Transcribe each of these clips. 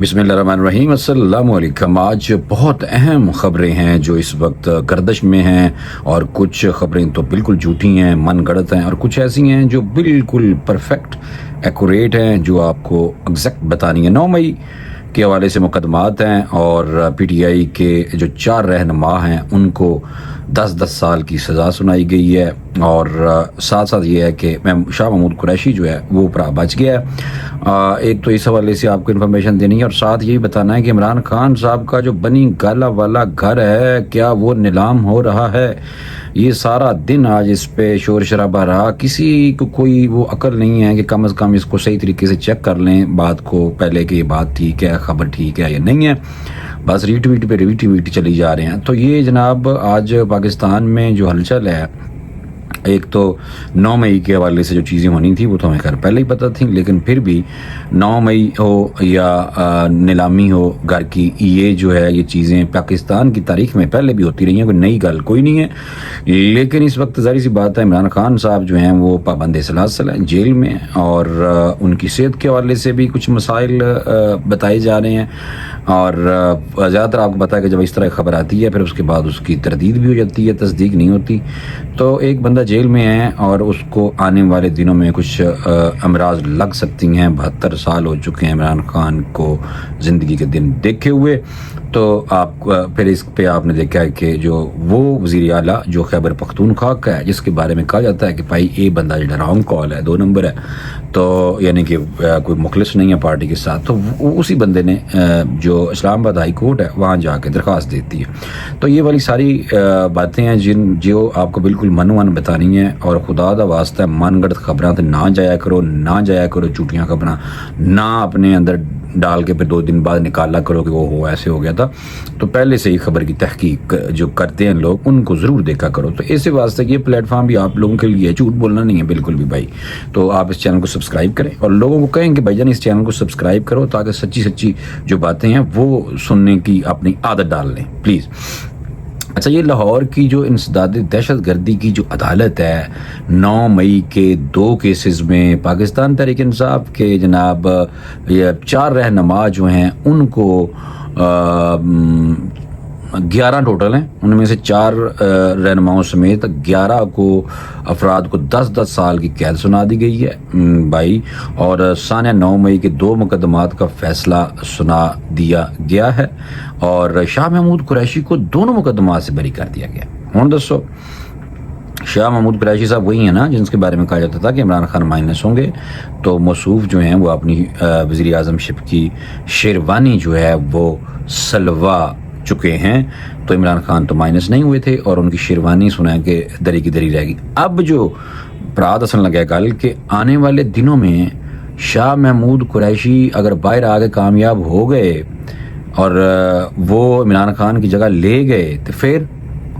बिस्मिल्लाहिर्रहमानिर्रहीम अस्सलामु अलैकुम। आज बहुत अहम ख़बरें हैं जो इस वक्त गर्दिश में हैं, और कुछ ख़बरें तो बिल्कुल झूठी हैं, मन गढ़ंत हैं, और कुछ ऐसी हैं जो बिल्कुल परफेक्ट एक्यूरेट हैं जो आपको एग्जैक्ट बतानी है। 9 मई के हवाले से मुकदमात हैं, और PTI के जो 4 रहनुमा हैं उनको 10-10 साल की सज़ा सुनाई गई है। और साथ साथ ये है कि शाह महमूद कुरैशी जो है वो भरा बच गया है। एक तो इस हवाले से आपको इन्फॉर्मेशन देनी है, और साथ यही बताना है कि इमरान खान साहब का जो बनी गाला वाला घर है, क्या वो नीलाम हो रहा है? ये सारा दिन आज इस पे शोर शराबा रहा। किसी को कोई वो अकल नहीं है कि कम से कम इसको सही तरीके से चेक कर लें बात को पहले कि ये बात ठीक है, खबर ठीक है या नहीं है। बस रीट्वीट पे रीट्वीट चली जा रहे हैं। तो ये जनाब आज पाकिस्तान में जो हलचल है, एक तो 9 मई के हवाले से जो चीज़ें होनी थी वो तो हमें खैर पहले ही पता थी, लेकिन फिर भी 9 मई हो या नीलामी हो घर की, ये जो है ये चीज़ें पाकिस्तान की तारीख में पहले भी होती रही हैं, कोई नई गल कोई नहीं है। लेकिन इस वक्त ज़ाहिर सी बात है इमरान खान साहब जो हैं वो पाबंद सलासल हैं जेल में, और उनकी सेहत के हवाले से भी कुछ मसाइल बताए जा रहे हैं। और ज़्यादातर आपको पता है कि जब इस तरह खबर आती है फिर उसके बाद उसकी तरदीद भी हो जाती है, तस्दीक नहीं होती। तो एक बंदा जेल में है और उसको आने वाले दिनों में कुछ अमराज लग सकती हैं। 72 साल हो चुके हैं इमरान खान को ज़िंदगी के दिन देखे हुए। तो आप फिर इस पे आपने देखा है कि जो वो वज़ीर आला जो खैबर पख्तूनख्वा का है, जिसके बारे में कहा जाता है कि भाई ये बंदा जो रॉन्ग कॉल है, 2 नंबर है, तो यानी कि कोई मुखलिस नहीं है पार्टी के साथ, तो उसी बंदे ने जो इस्लामाबाद हाई कोर्ट है वहाँ जाके दरख्वास्त देती है। तो ये वाली सारी बातें हैं जो आपको बिल्कुल मन बतानी है, और खुदा दा वास्ता मन गढ़ खबरां ते ना जाया करो झूठियाँ खबरां ना अपने अंदर डाल के फिर 2 दिन बाद निकाला करो कि वो हो ऐसे हो गया था। तो पहले से ही खबर की तहकीक जो करते हैं लोग उनको ज़रूर देखा करो। तो इसी वास्ते ये प्लेटफॉर्म भी आप लोगों के लिए, झूठ बोलना नहीं है बिल्कुल भी भाई। तो आप इस चैनल को सब्सक्राइब करें और लोगों को कहें कि भाईजान इस चैनल को सब्सक्राइब करो, ताकि सच्ची जो बातें हैं वो सुनने की अपनी आदत डाल लें प्लीज़। अच्छा, ये लाहौर की जो इंसदाद दहशतगर्दी की जो अदालत है, 9 मई के 2 केसेस में पाकिस्तान तहरीक इंसाफ के जनाब ये 4 रहनुमा जो हैं उनको 11 टोटल हैं, उनमें से 4 रहनुमाओं समेत 11 को अफराद को 10-10 साल की कैद सुना दी गई है भाई। और सानिया 9 मई के 2 मुकदमात का फैसला सुना दिया गया है, और शाह महमूद कुरैशी को दोनों मुकदमात से बरी कर दिया गया। हूँ दसो, शाह महमूद कुरैशी साहब वही है ना जिनके बारे में कहा जाता था कि इमरान खान माइनस होंगे, तो मौसूफ जो हैं वो अपनी वज़ीर आज़मशिप की शेरवानी जो है वो सलवा चुके हैं। तो इमरान खान तो माइनस नहीं हुए थे, और उनकी शेरवानी सुना के दरी की दरी रहेगी। अब जो प्रात असन लगा कल के आने वाले दिनों में शाह महमूद कुरैशी अगर बाहर आके कामयाब हो गए और वो इमरान खान की जगह ले गए, तो फिर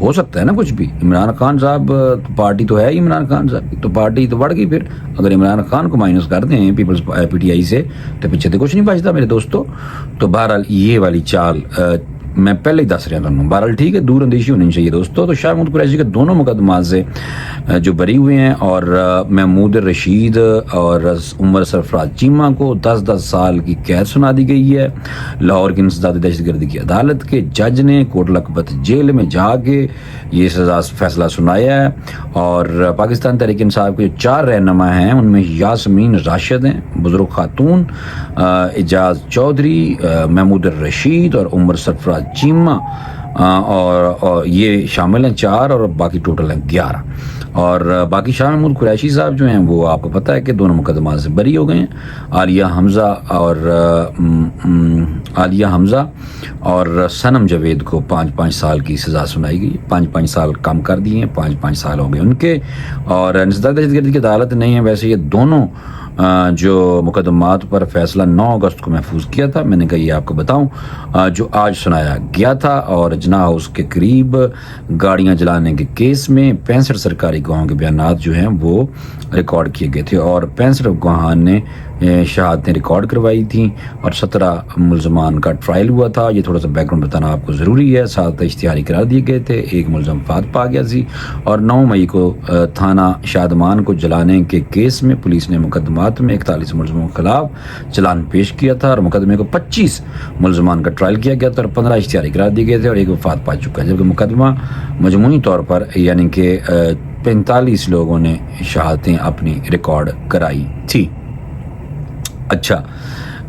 हो सकता है ना कुछ भी। इमरान खान साहब तो पार्टी तो है ही, इमरान खान साहब की तो पार्टी तो बढ़ गई। फिर अगर इमरान खान को माइनस करते हैं पीपल्स PTI से, तो पीछे तो कुछ नहीं बचता मेरे दोस्तों। तो बहरहाल ये वाली चाल मैं पहले ही दस रहा हूँ। बहरहाल ठीक है, दूर अंदेशी होनी चाहिए दोस्तों। तो शाह महमूद कुरैशी के दोनों मुकदमात से जो बरी हुए हैं, और महमूद रशीद और उमर सरफराज चीमा को 10-10 साल की कैद सुना दी गई है। लाहौर की इंसदाद दहशतगर्दी की अदालत के जज ने कोट लखपत जेल में जाके ये सजा फैसला सुनाया है। और पाकिस्तान तहरीक इंसाफ के जो 4 रहनुमा हैं उनमें यासमीन राशिद हैं, बुजुर्ग खातून, एजाज चौधरी, महमूद रशीद और उमर सरफराज चीमा, और ये शामिल हैं 4, और बाकी टोटल हैं 11। और बाकी शाह महमूद कुरैशी साहब जो हैं वो आपको पता है कि दोनों मुकदमात से बरी हो गए हैं। आलिया हमजा और सनम जावेद को 5-5 साल की सज़ा सुनाई गई। 5-5 साल कम कर दिए हैं, 5-5 साल हो गए उनके। और इंसदाद दहशतगर्दी की अदालत नहीं है वैसे ये दोनों जो मुकदमात पर फैसला 9 अगस्त को महफूज किया था, मैंने कहा ये आपको बताऊं, जो आज सुनाया गया था। और जना हाउस के करीब गाड़ियां जलाने के केस में 65 सरकारी गवाहों के बयान जो हैं वो रिकॉर्ड किए गए थे, और 65 गवाहान ने शहादतें रिकॉर्ड करवाई थी और 17 मुलजमान का ट्रायल हुआ था। ये थोड़ा सा बैकग्राउंड बताना आपको ज़रूरी है। 7 इश्तिहारी करार दिए गए थे, एक मुलजम फात पा गया सी और 9 मई को थाना शादमान को जलाने के केस में पुलिस ने मुकदमात में 41 मुलजमों के खिलाफ चलान पेश किया था और मुकदमे को 25 मुलजमान का ट्रायल किया गया था और 15 इश्तिहारी करार दिए गए थे और एक वफात पा चुका है, जबकि मुकदमा मजमूई तौर पर यानी कि 45 लोगों ने शहादतें अपनी रिकॉर्ड कराई थी। अच्छा,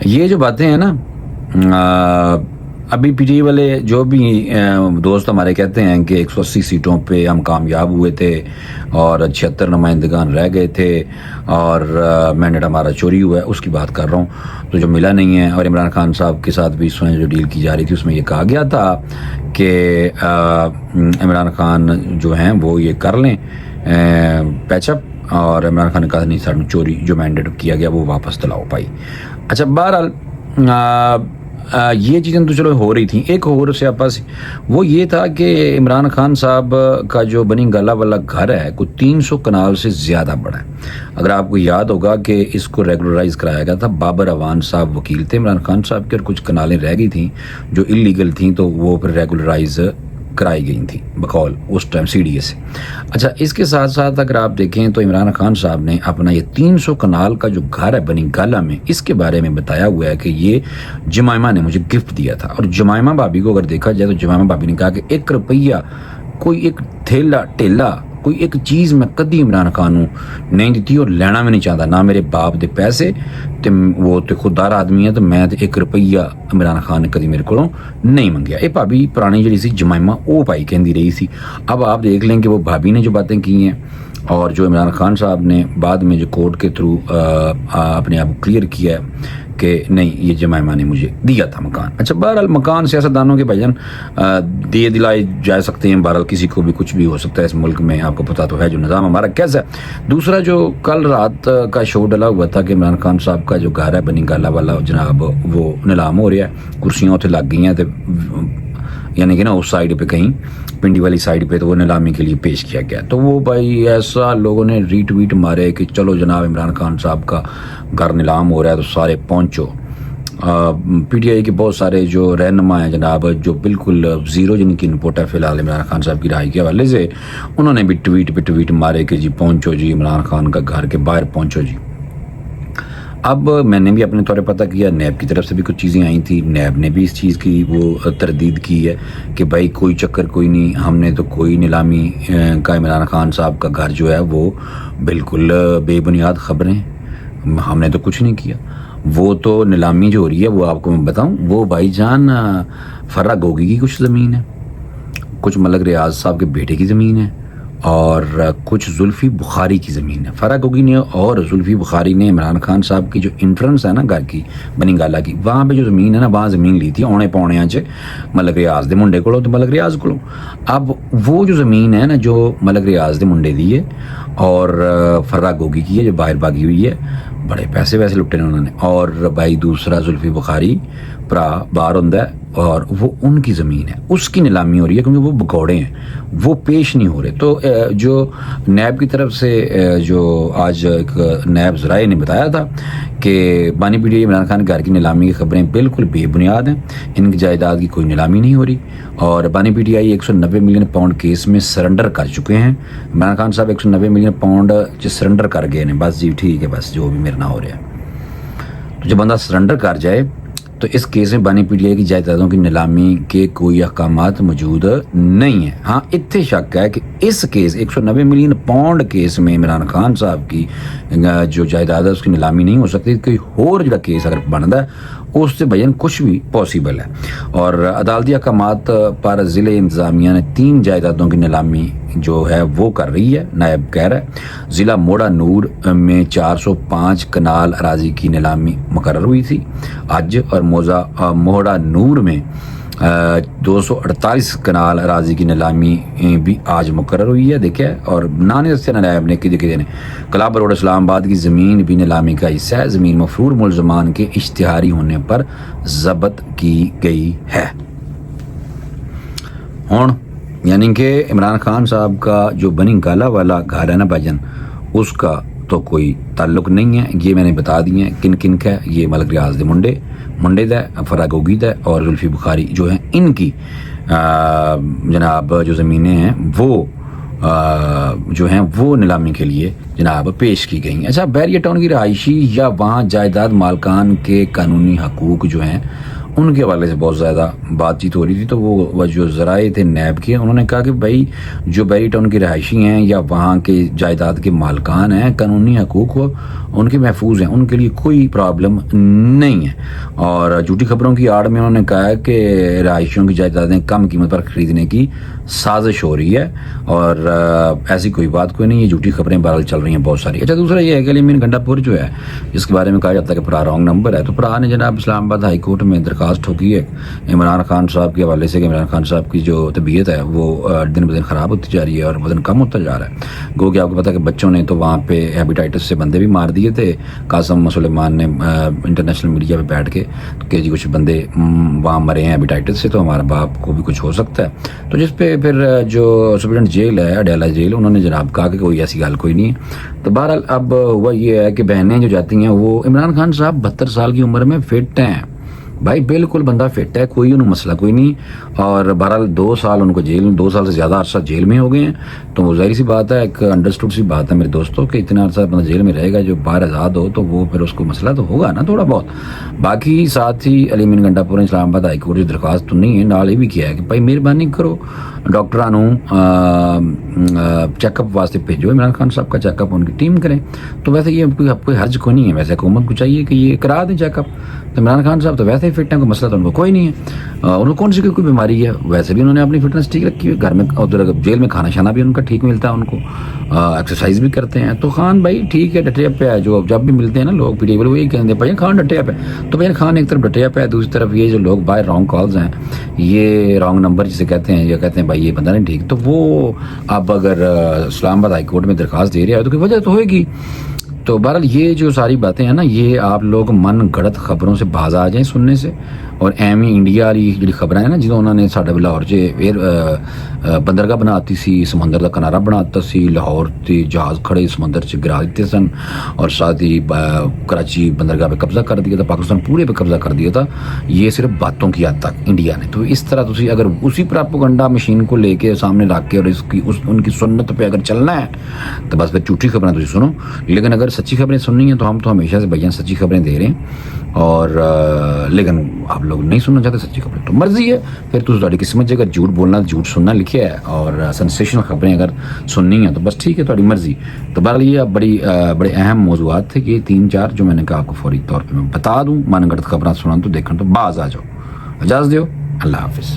ये जो बातें हैं ना, अभी पीटीआई वाले जो भी दोस्त हमारे कहते हैं कि 180 सीटों पे हम कामयाब हुए थे और 76 नुमाइंदगान रह गए थे और मैंडेट हमारा चोरी हुआ है, उसकी बात कर रहा हूँ। तो जो मिला नहीं है और इमरान खान साहब के साथ भी इसमें जो डील की जा रही थी उसमें ये कहा गया था कि इमरान खान जो हैं वो ये कर लें पैचअप, और इमरान खान ने कहा नहीं सर चोरी जो मैंडेट किया गया वो वापस दिलाओ भाई। अच्छा, बहरहाल ये चीज़ें तो चलो हो रही थी। एक और से आपस वो ये था कि इमरान खान साहब का जो बनी गाला वाला घर है कुछ 300 कनाल से ज़्यादा बड़ा है। अगर आपको याद होगा कि इसको रेगुलराइज कराया गया था, बाबर अवान साहब वकील थे इमरान खान साहब के और कुछ कनालें रह गई थी जो इलीगल थी, तो वो फिर रेगुलराइज कराई गई थी बकौल उस टाइम सीडीए से। अच्छा, इसके साथ साथ अगर आप देखें तो इमरान खान साहब ने अपना ये 300 कनाल का जो घर है बनी गाला में, इसके बारे में बताया हुआ है कि ये जमाइमा ने मुझे गिफ्ट दिया था। और जमाइमा भाभी को अगर देखा जाए तो जमाइमा भाभी ने कहा कि 1 रुपया कोई एक थैला टेला कोई एक चीज़ मैं कदी इमरान खान नूं नहीं दी और लेना भी नहीं चाहता, ना मेरे बाप दे पैसे ते वो तो खुददार आदमी है, तो मैं 1 रुपया इमरान खान ने कदी मेरे को नहीं मंगया। ये भाभी पुरानी जी सी जमाइमा वो भाई कहती रही सी। अब आप देख लें कि वो भाभी ने जो बातें की हैं और जो इमरान खान साहब ने बाद में जो कोर्ट के थ्रू अपने आप को क्लियर किया है कि नहीं ये जमाइमा ने मुझे दिया था मकान। अच्छा, बहरहाल मकान सियासतदानों के भाईजान दिए दिलाए जा सकते हैं, बहरहाल किसी को भी कुछ भी हो सकता है इस मुल्क में, आपको पता तो है जो निज़ाम हमारा कैसा है। दूसरा जो कल रात का शो डला हुआ था कि इमरान खान साहब का जो घर है बनी गाला वाला जनाब वो नीलाम हो रहा है, कुर्सियाँ उत्थे लग गई हैं तो यानी कि ना उस साइड पे कहीं पिंडी वाली साइड पे, तो वो नीलामी के लिए पेश किया गया। तो वो भाई ऐसा लोगों ने रीट्वीट मारे कि चलो जनाब इमरान खान साहब का घर नीलाम हो रहा है तो सारे पहुंचो। पीटीआई के बहुत सारे जो रहनुमा हैं जनाब जो बिल्कुल ज़ीरो जिनकी इनपुट है फ़िलहाल इमरान खान साहब की राय के हवाले से, उन्होंने भी ट्वीट पे ट्वीट मारे कि जी पहुंचो जी, इमरान खान का घर के बाहर पहुंचो जी। अब मैंने भी अपने तौर पर पता किया, नैब की तरफ से भी कुछ चीज़ें आई थी, नैब ने भी इस चीज़ की वो तरदीद की है कि भाई कोई चक्कर कोई नहीं, हमने तो कोई नीलामी का इमरान खान साहब का घर जो है वो बिल्कुल बेबुनियाद खबरें, हमने तो कुछ नहीं किया। वो तो नीलामी जो हो रही है वो आपको मैं बताऊं, वो भाईजान फर्रा गोगी की कुछ ज़मीन है, कुछ मलक रियाज साहब के बेटे की ज़मीन है और कुछ जुल्फ़ी बुखारी की ज़मीन है। फर्रा गोगी ने और जुल्फ़ी बुखारी ने इमरान खान साहब की जो इंट्रेंस है ना घर की बनी गाला की, वहाँ पे जो ज़मीन है ना वहाँ ज़मीन ली थी औने पौने च मलक रियाज दे मुंडे को, तो मलक रियाज को। अब वो जो ज़मीन है ना जो मलक रियाज दे मुंडे दी है और फर्रा गोगी की है जो बाहर भागी हुई है, बड़े पैसे वैसे लुटे ने उन्होंने। और भाई दूसरा जुल्फ़ी बुखारी भरा बाहर होंदा है और वो उनकी ज़मीन है, उसकी नीलामी हो रही है क्योंकि वो भगौड़े हैं, वो पेश नहीं हो रहे। तो जो नैब की तरफ से जो आज एक नैब ज़राए ने बताया था कि बानी पीटीआई इमरान खान के घर की नीलामी की खबरें बिल्कुल बेबुनियाद हैं, इनकी जायदाद की कोई नीलामी नहीं हो रही और बानी पीटीआई 190 मिलियन पाउंड केस में सरेंडर कर चुके हैं। इमरान खान साहब 190 मिलियन पाउंड जो सरेंडर कर गए हैं, बस जी ठीक है, बस जो भी मेरे ना हो रहा है। तो जब बंदा सरेंडर कर जाए तो इस केस में बानी पीटीआई की जायदादों की नीलामी के कोई अहकामात मौजूद नहीं है। हाँ, इतने शक है कि इस केस 190 मिलियन पाउंड केस में इमरान खान साहब की जो जायदाद है उसकी नीलामी नहीं हो सकती। कोई होर जो केस अगर बनता है उससे भजन कुछ भी पॉसिबल है। और अदालती अहकामात पर ज़िले इंतज़ामिया ने 3 जायदादों की नीलामी जो है वो कर रही है, नायब कह रहा है। ज़िला मोड़ा नूर में 405 कनाल अराजी की नीलामी मुकर्रर हुई थी आज, और मोड़ा नूर में 248 कनाल अराजी की नीलामी भी आज मुकर्रर हुई है। देखिए, और नानी नायब ने कि देखिए क्लब रोड इस्लामाबाद की ज़मीन भी नीलामी का हिस्सा है। ज़मीन मफरूर मुलजमान के इश्तिहारी होने पर ज़ब्त की गई है। हुण यानी कि इमरान खान साहब का जो बनी गाला वाला घर है ना भाईजान, उसका तो कोई ताल्लुक नहीं है। ये मैंने बता दिए हैं किन किन का है। ये मलिक रियाज दे मुंडे दा, फराग गोगी दा और जुल्फी बुखारी जो हैं इनकी जनाब जो ज़मीनें हैं वो जो हैं वो नीलामी के लिए जनाब पेश की गई हैं। अच्छा, बैरिया टाउन की रहायशी या वहाँ जायदाद मालकान के कानूनी हकूक़ जो हैं उनके हवाले से बहुत ज़्यादा बातचीत हो रही थी। तो वो जो ज़राए थे नैब के, उन्होंने कहा कि भाई जो बैरी टाउन की रहायशी हैं या वहाँ के जायदाद के मालकान हैं, कानूनी हकूक़ उनके महफूज हैं, उनके लिए कोई प्रॉब्लम नहीं है। और झूठी खबरों की आड़ में उन्होंने कहा है कि रहायशियों की जायदादें कम कीमत पर ख़रीदने की साजिश हो रही है और ऐसी कोई बात कोई नहीं। ये झूठी खबरें बहरहाल चल रही हैं बहुत सारी। अच्छा, दूसरा ये है कि अलीमीन गंडापुर जो है जिसके बारे में कहा जाता है कि भरा रॉन्ग नंबर है, तो भरा ने जनाब इस्लामाबाद हाई कोर्ट में दरखास्त ठोकी है इमरान खान साहब के हवाले से कि इमरान खान साहब की जो तबीयत है वो दिन ब दिन ख़राब होती जा रही है और वजन कम होता जा रहा है। गो कि आपको पता है कि बच्चों ने तो वहाँ पे हेपेटाइटिस से बंदे भी मार दिए थे। कासम सुलेमान ने इंटरनेशनल मीडिया पे बैठ के कि जी कुछ बंदे वहाँ मरे हैं हेपेटाइटिस से, तो हमारे बाप को भी कुछ हो सकता है। तो जिस पे फिर जो सुप्रीडेंट जेल है अडेला जेल, उन्होंने जनाब कहा कि कोई ऐसी गल कोई नहीं है। तो बहरहाल अब हुआ ये है कि बहनें जो जाती हैं वो इमरान खान साहब 72 साल की उम्र में फिट हैं भाई, बिल्कुल बंदा फिट है, कोई उन्हें मसला कोई नहीं। और बहरहाल 2 साल उनको जेल में, 2 साल से ज़्यादा अरसा जेल में हो गए हैं। तो वो ज़ाहिर सी बात है, एक अंडरस्टूड सी बात है मेरे दोस्तों कि इतना अरसा बंदा जेल में रहेगा, जो बाहर आज़ाद हो तो वो फिर उसको मसला तो होगा ना थोड़ा बहुत। बाकी साथ ही अलीमीन गंडापुर ने इस्लामाबाद हाई कोर्ट की दरखास्त तो नहीं है, नाल ये भी किया है कि भाई मेहरबानी करो डॉक्टरां नूं चैकअप वास्ते भेजो, इमरान खान साहब का चैकअप उनकी टीम करें। तो वैसे ये कोई हर्ज को नहीं है, वैसे हुकूमत को चाहिए कि ये करा दें चेकअप। तो इमरान खान साहब तो वैसे ही फिट हैं, कोई मसला तो उनको कोई नहीं है। उनको कौन सी कोई बीमारी है, वैसे भी उन्होंने अपनी फिटनेस ठीक रखी है। घर में उधर जेल में खाना शाना भी उनका ठीक मिलता है, उनको एक्सरसाइज भी करते हैं। तो खान भाई ठीक है, डटे पे है। जो जब भी मिलते हैं ना लोग पीटीआई वाले, वही कहते हैं भाई खान डटे पे। तो भाई खान एक तरफ डटे पे है, दूसरी तरफ ये जो लोग बाहर रॉन्ग कॉल्स हैं, ये रॉन्ग नंबर जिसे कहते हैं, ये कहते हैं भाई ये बंदा नहीं ठीक। तो वो अब अगर इस्लामाबाद हाई कोर्ट में दरखास्त दे रहा है तो कोई वजह तो होगी। तो बहरहाल ये जो सारी बातें हैं ना, ये आप लोग मन गढ़त खबरों से बाज आ जाएं सुनने से। और एवं इंडिया वाली जी खबर है ना, जो उन्होंने साढ़े लाहौर च बंदरगाह बनाती सी, समंदर का किनारा बनाता सी, लाहौर के जहाज़ खड़े समंदर च गिरा देते सन और साथ ही कराची बंदरगाह पे कब्जा कर दिया था, पाकिस्तान पूरे पे कब्जा कर दिया था। ये सिर्फ बातों की हद तक इंडिया ने। तो इस तरह तुसी अगर उसी प्रोपेगेंडा मशीन को लेके सामने रख के और इसकी उनकी सुन्नत पे अगर चलना है तो बस फिर झूठी खबरें तुसी सुनो। लेकिन अगर सच्ची खबरें सुननी है तो हम तो हमेशा से भैया सच्ची खबरें दे रहे हैं। और लेकिन आप लोग नहीं सुनना चाहते सच्ची खबरें, तो मर्जी है, फिर तुम तुम्हारी किस्मत च अगर झूठ बोलना झूठ सुनना लिखे है और सेंसेशनल खबरें अगर सुननी है तो बस ठीक है, तुम्हारी मर्जी। तो बहरहाल ये अब बड़े अहम मौजूआत थे कि 3-4 जो मैंने कहा आपको फौरी तौर पर मैं बता दूँ। मनगढ़ंत खबरें सुना तो देखने तो बाज आ जाओ। इजाज़त दो, अल्लाह हाफिज़।